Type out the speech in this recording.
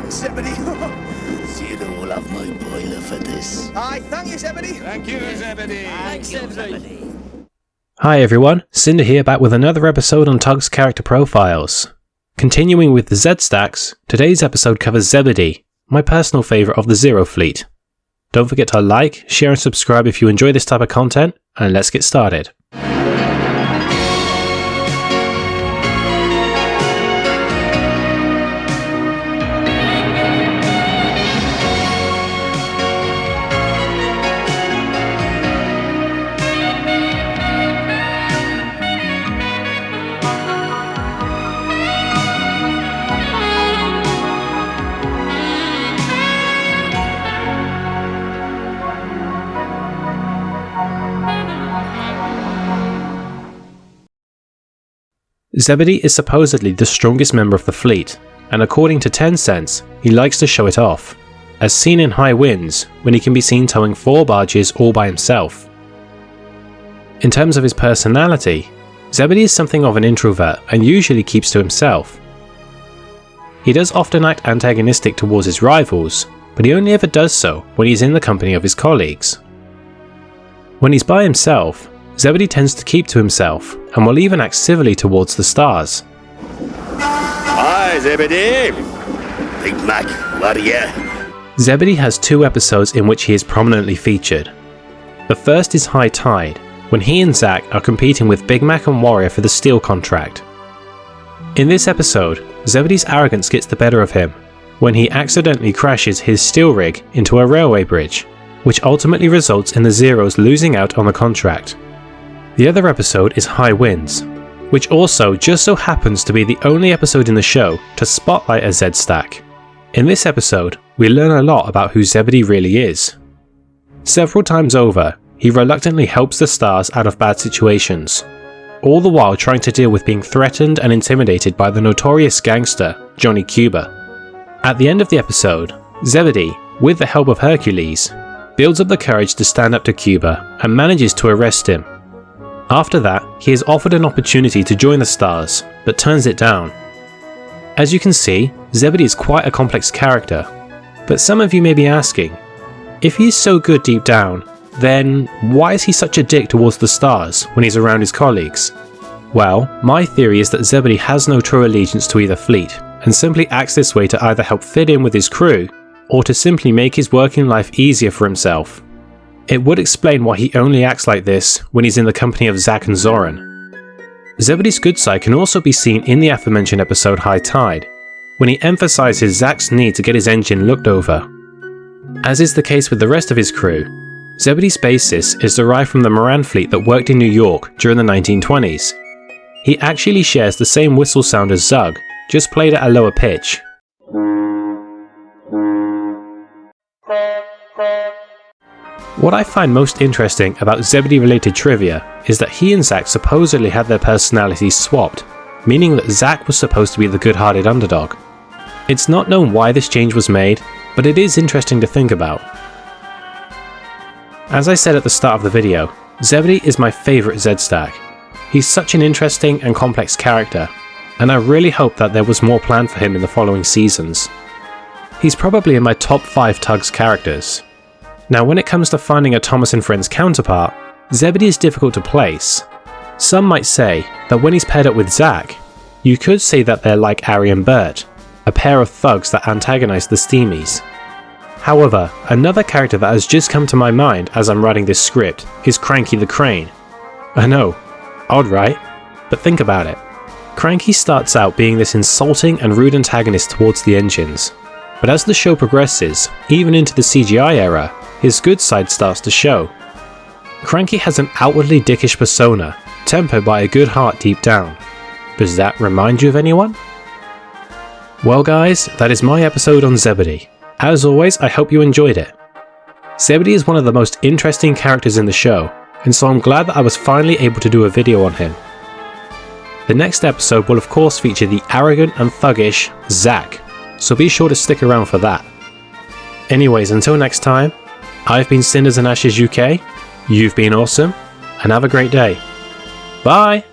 Thanks, Zebedee. Zero of my boiler for this. Aye, thank you, Zebedee. Thank you, Zebedee. Thanks, Zebedee. Hi everyone, Cinder here back with another episode on Tugs character profiles. Continuing with the Z stacks, today's episode covers Zebedee, my personal favourite of the Zero fleet. Don't forget to like, share and subscribe if you enjoy this type of content, and let's get started. Zebedee is supposedly the strongest member of the fleet, and according to 10 cents, he likes to show it off, as seen in high winds when he can be seen towing 4 barges all by himself. In terms of his personality, Zebedee is something of an introvert and usually keeps to himself. He does often act antagonistic towards his rivals, but he only ever does so when he's in the company of his colleagues. When he's by himself, Zebedee tends to keep to himself and will even act civilly towards the stars. Hi, Zebedee. Big Mac, what are you? Zebedee has 2 episodes in which he is prominently featured. The first is High Tide, when he and Zack are competing with Big Mac and Warrior for the steel contract. In this episode, Zebedee's arrogance gets the better of him when he accidentally crashes his steel rig into a railway bridge, which ultimately results in the Zeros losing out on the contract. The other episode is High Winds, which also just so happens to be the only episode in the show to spotlight a Z stack. In this episode, we learn a lot about who Zebedee really is. Several times over, he reluctantly helps the stars out of bad situations, all the while trying to deal with being threatened and intimidated by the notorious gangster, Johnny Cuba. At the end of the episode, Zebedee, with the help of Hercules, builds up the courage to stand up to Cuba and manages to arrest him. After that, he is offered an opportunity to join the stars, but turns it down. As you can see, Zebedee is quite a complex character, but some of you may be asking, if he is so good deep down, then why is he such a dick towards the stars when he's around his colleagues? Well, my theory is that Zebedee has no true allegiance to either fleet, and simply acts this way to either help fit in with his crew, or to simply make his working life easier for himself. It would explain why he only acts like this when he's in the company of Zack and Zoran. Zebedee's good side can also be seen in the aforementioned episode High Tide, when he emphasises Zack's need to get his engine looked over. As is the case with the rest of his crew, Zebedee's basis is derived from the Moran fleet that worked in New York during the 1920s. He actually shares the same whistle sound as Zug, just played at a lower pitch. What I find most interesting about Zebedee-related trivia is that he and Zack supposedly had their personalities swapped, meaning that Zack was supposed to be the good-hearted underdog. It's not known why this change was made, but it is interesting to think about. As I said at the start of the video, Zebedee is my favourite Z-stack. He's such an interesting and complex character, and I really hope that there was more planned for him in the following seasons. He's probably in my top 5 Tugs characters. Now when it comes to finding a Thomas and Friends counterpart, Zebedee is difficult to place. Some might say that when he's paired up with Zack, you could say that they're like Ari and Bert, a pair of thugs that antagonise the Steamies. However, another character that has just come to my mind as I'm writing this script is Cranky the Crane. I know, odd right? But think about it. Cranky starts out being this insulting and rude antagonist towards the engines, but as the show progresses, even into the CGI era, his good side starts to show. Cranky has an outwardly dickish persona, tempered by a good heart deep down. Does that remind you of anyone? Well guys, that is my episode on Zebedee. As always, I hope you enjoyed it. Zebedee is one of the most interesting characters in the show, and so I'm glad that I was finally able to do a video on him. The next episode will of course feature the arrogant and thuggish Zack, so be sure to stick around for that. Anyways, until next time, I've been Cinders and Ashes UK, you've been awesome, and have a great day. Bye!